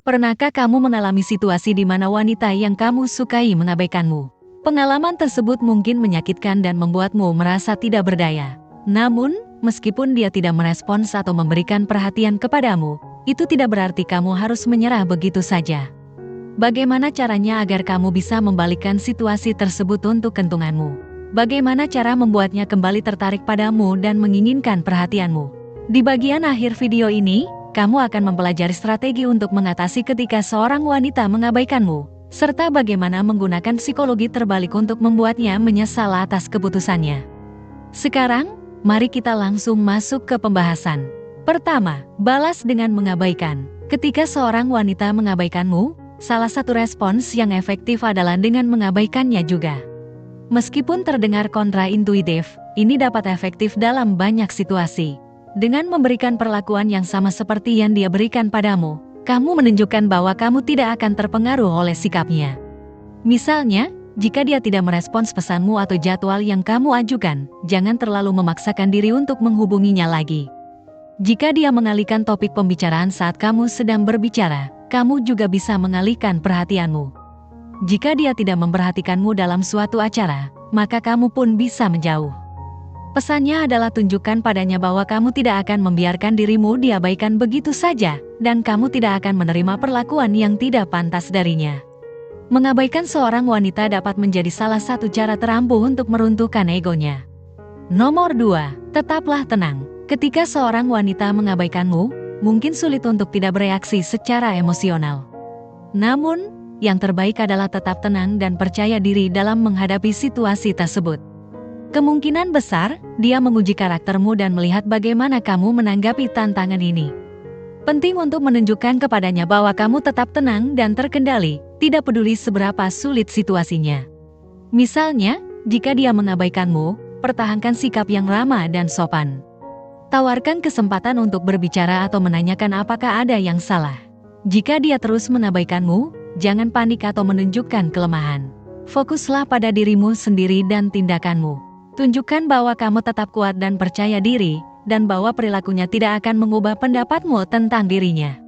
Pernahkah kamu mengalami situasi di mana wanita yang kamu sukai mengabaikanmu? Pengalaman tersebut mungkin menyakitkan dan membuatmu merasa tidak berdaya. Namun, meskipun dia tidak merespons atau memberikan perhatian kepadamu, itu tidak berarti kamu harus menyerah begitu saja. Bagaimana caranya agar kamu bisa membalikkan situasi tersebut untuk keuntunganmu? Bagaimana cara membuatnya kembali tertarik padamu dan menginginkan perhatianmu? Di bagian akhir video ini, kamu akan mempelajari strategi untuk mengatasi ketika seorang wanita mengabaikanmu, serta bagaimana menggunakan psikologi terbalik untuk membuatnya menyesal atas keputusannya. Sekarang, mari kita langsung masuk ke pembahasan. Pertama, balas dengan mengabaikan. Ketika seorang wanita mengabaikanmu, salah satu respons yang efektif adalah dengan mengabaikannya juga. Meskipun terdengar kontraintuitif, ini dapat efektif dalam banyak situasi. Dengan memberikan perlakuan yang sama seperti yang dia berikan padamu, kamu menunjukkan bahwa kamu tidak akan terpengaruh oleh sikapnya. Misalnya, jika dia tidak merespons pesanmu atau jadwal yang kamu ajukan, jangan terlalu memaksakan diri untuk menghubunginya lagi. Jika dia mengalihkan topik pembicaraan saat kamu sedang berbicara, kamu juga bisa mengalihkan perhatianmu. Jika dia tidak memperhatikanmu dalam suatu acara, maka kamu pun bisa menjauh. Pesannya adalah tunjukkan padanya bahwa kamu tidak akan membiarkan dirimu diabaikan begitu saja, dan kamu tidak akan menerima perlakuan yang tidak pantas darinya. Mengabaikan seorang wanita dapat menjadi salah satu cara terampuh untuk meruntuhkan egonya. Nomor 2, tetaplah tenang. Ketika seorang wanita mengabaikanmu, mungkin sulit untuk tidak bereaksi secara emosional. Namun, yang terbaik adalah tetap tenang dan percaya diri dalam menghadapi situasi tersebut. Kemungkinan besar, dia menguji karaktermu dan melihat bagaimana kamu menanggapi tantangan ini. Penting untuk menunjukkan kepadanya bahwa kamu tetap tenang dan terkendali, tidak peduli seberapa sulit situasinya. Misalnya, jika dia mengabaikanmu, pertahankan sikap yang ramah dan sopan. Tawarkan kesempatan untuk berbicara atau menanyakan apakah ada yang salah. Jika dia terus mengabaikanmu, jangan panik atau menunjukkan kelemahan. Fokuslah pada dirimu sendiri dan tindakanmu. Tunjukkan bahwa kamu tetap kuat dan percaya diri, dan bahwa perilakunya tidak akan mengubah pendapatmu tentang dirinya.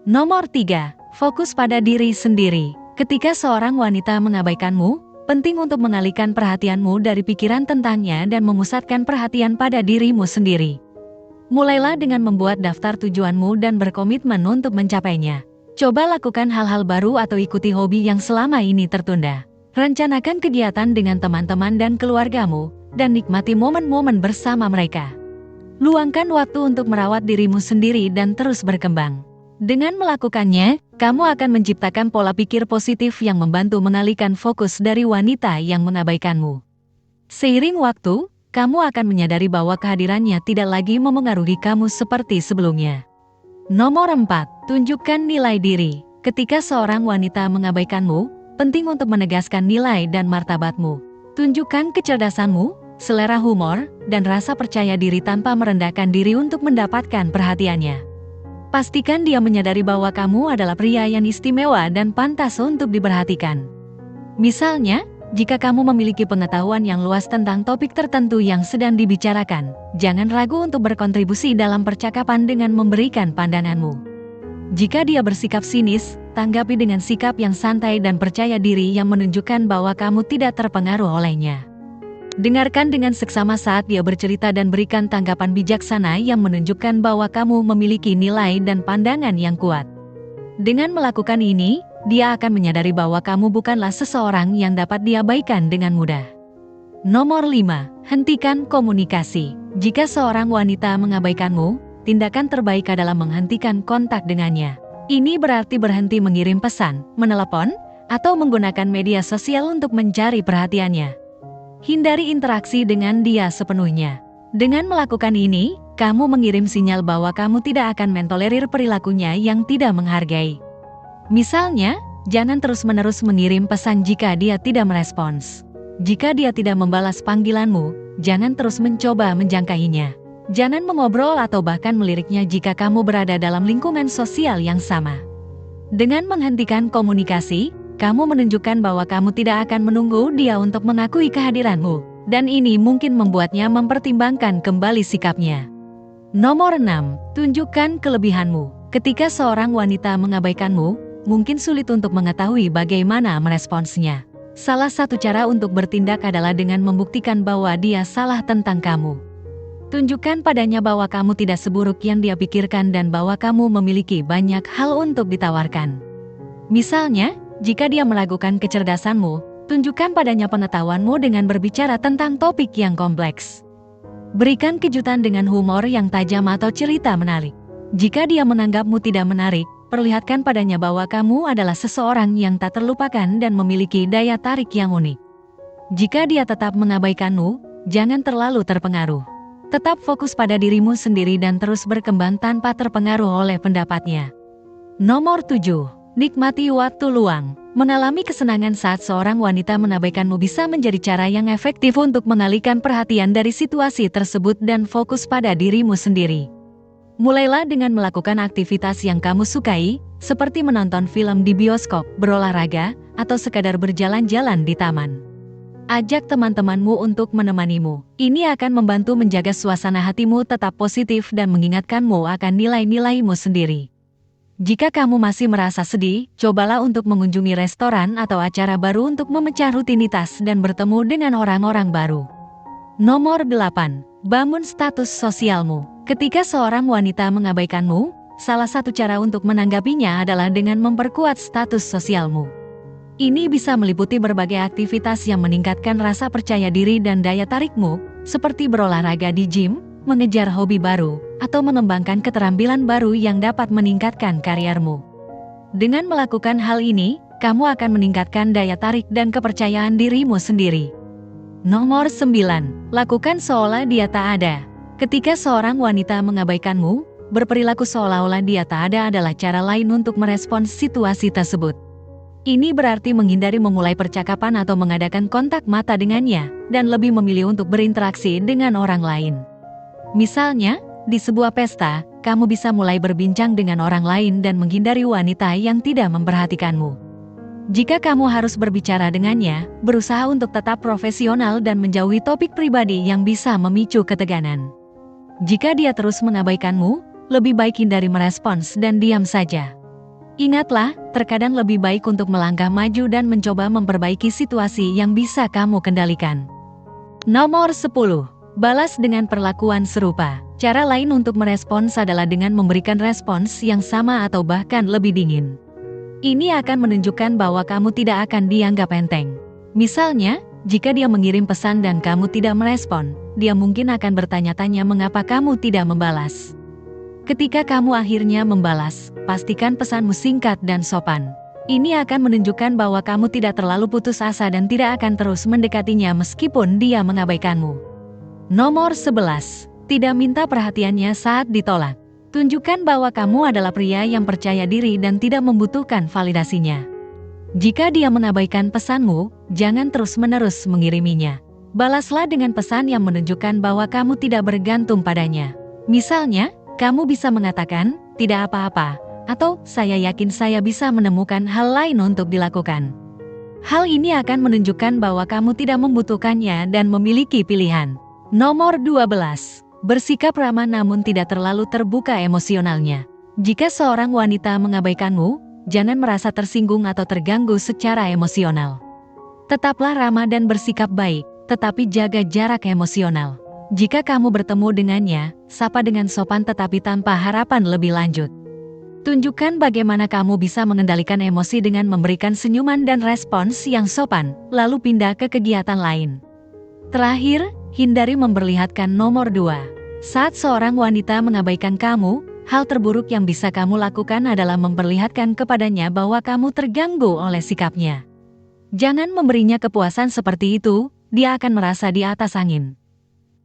Nomor 3, fokus pada diri sendiri. Ketika seorang wanita mengabaikanmu, penting untuk mengalihkan perhatianmu dari pikiran tentangnya dan memusatkan perhatian pada dirimu sendiri. Mulailah dengan membuat daftar tujuanmu dan berkomitmen untuk mencapainya. Coba lakukan hal-hal baru atau ikuti hobi yang selama ini tertunda. Rencanakan kegiatan dengan teman-teman dan keluargamu, dan nikmati momen-momen bersama mereka. Luangkan waktu untuk merawat dirimu sendiri dan terus berkembang. Dengan melakukannya, kamu akan menciptakan pola pikir positif yang membantu mengalihkan fokus dari wanita yang mengabaikanmu. Seiring waktu, kamu akan menyadari bahwa kehadirannya tidak lagi memengaruhi kamu seperti sebelumnya. Nomor 4, tunjukkan nilai diri. Ketika seorang wanita mengabaikanmu, penting untuk menegaskan nilai dan martabatmu. Tunjukkan kecerdasanmu, selera humor, dan rasa percaya diri tanpa merendahkan diri untuk mendapatkan perhatiannya. Pastikan dia menyadari bahwa kamu adalah pria yang istimewa dan pantas untuk diperhatikan. Misalnya, jika kamu memiliki pengetahuan yang luas tentang topik tertentu yang sedang dibicarakan, jangan ragu untuk berkontribusi dalam percakapan dengan memberikan pandanganmu. Jika dia bersikap sinis, tanggapi dengan sikap yang santai dan percaya diri yang menunjukkan bahwa kamu tidak terpengaruh olehnya. Dengarkan dengan seksama saat dia bercerita dan berikan tanggapan bijaksana yang menunjukkan bahwa kamu memiliki nilai dan pandangan yang kuat. Dengan melakukan ini, dia akan menyadari bahwa kamu bukanlah seseorang yang dapat diabaikan dengan mudah. Nomor 5, hentikan komunikasi. Jika seorang wanita mengabaikanmu, tindakan terbaik adalah menghentikan kontak dengannya. Ini berarti berhenti mengirim pesan, menelepon, atau menggunakan media sosial untuk mencari perhatiannya. Hindari interaksi dengan dia sepenuhnya. Dengan melakukan ini, kamu mengirim sinyal bahwa kamu tidak akan mentolerir perilakunya yang tidak menghargai. Misalnya, jangan terus-menerus mengirim pesan jika dia tidak merespons. Jika dia tidak membalas panggilanmu, jangan terus mencoba menjangkainya. Jangan mengobrol atau bahkan meliriknya jika kamu berada dalam lingkungan sosial yang sama. Dengan menghentikan komunikasi, kamu menunjukkan bahwa kamu tidak akan menunggu dia untuk mengakui kehadiranmu, dan ini mungkin membuatnya mempertimbangkan kembali sikapnya. Nomor 6, tunjukkan kelebihanmu. Ketika seorang wanita mengabaikanmu, mungkin sulit untuk mengetahui bagaimana meresponsnya. Salah satu cara untuk bertindak adalah dengan membuktikan bahwa dia salah tentang kamu. Tunjukkan padanya bahwa kamu tidak seburuk yang dia pikirkan dan bahwa kamu memiliki banyak hal untuk ditawarkan. Misalnya, jika dia meragukan kecerdasanmu, tunjukkan padanya pengetahuanmu dengan berbicara tentang topik yang kompleks. Berikan kejutan dengan humor yang tajam atau cerita menarik. Jika dia menganggapmu tidak menarik, perlihatkan padanya bahwa kamu adalah seseorang yang tak terlupakan dan memiliki daya tarik yang unik. Jika dia tetap mengabaikanmu, jangan terlalu terpengaruh. Tetap fokus pada dirimu sendiri dan terus berkembang tanpa terpengaruh oleh pendapatnya. Nomor 7. Nikmati waktu luang. Mengalami kesenangan saat seorang wanita mengabaikanmu bisa menjadi cara yang efektif untuk mengalihkan perhatian dari situasi tersebut dan fokus pada dirimu sendiri. Mulailah dengan melakukan aktivitas yang kamu sukai, seperti menonton film di bioskop, berolahraga, atau sekadar berjalan-jalan di taman. Ajak teman-temanmu untuk menemanimu. Ini akan membantu menjaga suasana hatimu tetap positif dan mengingatkanmu akan nilai-nilaimu sendiri. Jika kamu masih merasa sedih, cobalah untuk mengunjungi restoran atau acara baru untuk memecah rutinitas dan bertemu dengan orang-orang baru. Nomor 8. Bangun status sosialmu. Ketika seorang wanita mengabaikanmu, salah satu cara untuk menanggapinya adalah dengan memperkuat status sosialmu. Ini bisa meliputi berbagai aktivitas yang meningkatkan rasa percaya diri dan daya tarikmu, seperti berolahraga di gym, mengejar hobi baru, atau mengembangkan keterampilan baru yang dapat meningkatkan kariermu. Dengan melakukan hal ini, kamu akan meningkatkan daya tarik dan kepercayaan dirimu sendiri. Nomor 9. Lakukan seolah dia tak ada. Ketika seorang wanita mengabaikanmu, berperilaku seolah-olah dia tak ada adalah cara lain untuk merespons situasi tersebut. Ini berarti menghindari memulai percakapan atau mengadakan kontak mata dengannya, dan lebih memilih untuk berinteraksi dengan orang lain. Misalnya, di sebuah pesta, kamu bisa mulai berbincang dengan orang lain dan menghindari wanita yang tidak memperhatikanmu. Jika kamu harus berbicara dengannya, berusaha untuk tetap profesional dan menjauhi topik pribadi yang bisa memicu ketegangan. Jika dia terus mengabaikanmu, lebih baik hindari merespons dan diam saja. Ingatlah, terkadang lebih baik untuk melangkah maju dan mencoba memperbaiki situasi yang bisa kamu kendalikan. Nomor 10. Balas dengan perlakuan serupa. Cara lain untuk merespons adalah dengan memberikan respons yang sama atau bahkan lebih dingin. Ini akan menunjukkan bahwa kamu tidak akan dianggap enteng. Misalnya, jika dia mengirim pesan dan kamu tidak merespon, dia mungkin akan bertanya-tanya mengapa kamu tidak membalas. Ketika kamu akhirnya membalas, pastikan pesanmu singkat dan sopan. Ini akan menunjukkan bahwa kamu tidak terlalu putus asa dan tidak akan terus mendekatinya meskipun dia mengabaikanmu. Nomor 11. Tidak minta perhatiannya saat ditolak. Tunjukkan bahwa kamu adalah pria yang percaya diri dan tidak membutuhkan validasinya. Jika dia mengabaikan pesanmu, jangan terus-menerus mengiriminya. Balaslah dengan pesan yang menunjukkan bahwa kamu tidak bergantung padanya. Misalnya, kamu bisa mengatakan, "Tidak apa-apa," atau "Saya yakin saya bisa menemukan hal lain untuk dilakukan." Hal ini akan menunjukkan bahwa kamu tidak membutuhkannya dan memiliki pilihan. Nomor 12. Bersikap ramah namun tidak terlalu terbuka emosionalnya. Jika seorang wanita mengabaikanmu, jangan merasa tersinggung atau terganggu secara emosional. Tetaplah ramah dan bersikap baik, tetapi jaga jarak emosional. Jika kamu bertemu dengannya, sapa dengan sopan tetapi tanpa harapan lebih lanjut. Tunjukkan bagaimana kamu bisa mengendalikan emosi dengan memberikan senyuman dan respons yang sopan, lalu pindah ke kegiatan lain. Terakhir, hindari memperlihatkan nomor 2. Saat seorang wanita mengabaikan kamu, hal terburuk yang bisa kamu lakukan adalah memperlihatkan kepadanya bahwa kamu terganggu oleh sikapnya. Jangan memberinya kepuasan seperti itu, dia akan merasa di atas angin.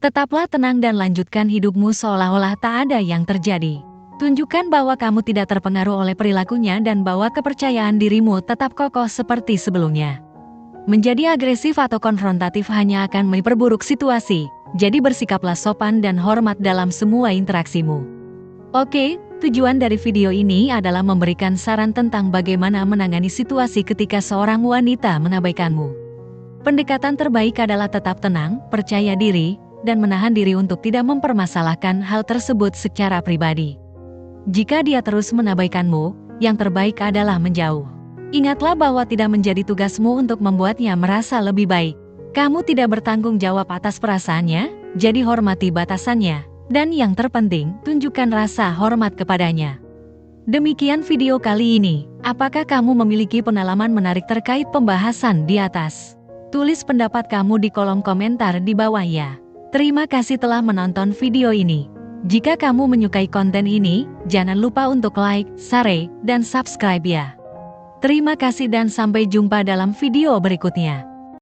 Tetaplah tenang dan lanjutkan hidupmu seolah-olah tak ada yang terjadi. Tunjukkan bahwa kamu tidak terpengaruh oleh perilakunya dan bahwa kepercayaan dirimu tetap kokoh seperti sebelumnya. Menjadi agresif atau konfrontatif hanya akan memperburuk situasi, jadi bersikaplah sopan dan hormat dalam semua interaksimu. Oke, tujuan dari video ini adalah memberikan saran tentang bagaimana menangani situasi ketika seorang wanita mengabaikanmu. Pendekatan terbaik adalah tetap tenang, percaya diri, dan menahan diri untuk tidak mempermasalahkan hal tersebut secara pribadi. Jika dia terus mengabaikanmu, yang terbaik adalah menjauh. Ingatlah bahwa tidak menjadi tugasmu untuk membuatnya merasa lebih baik. Kamu tidak bertanggung jawab atas perasaannya, jadi hormati batasannya. Dan yang terpenting, tunjukkan rasa hormat kepadanya. Demikian video kali ini. Apakah kamu memiliki pengalaman menarik terkait pembahasan di atas? Tulis pendapat kamu di kolom komentar di bawah ya. Terima kasih telah menonton video ini. Jika kamu menyukai konten ini, jangan lupa untuk like, share, dan subscribe ya. Terima kasih dan sampai jumpa dalam video berikutnya.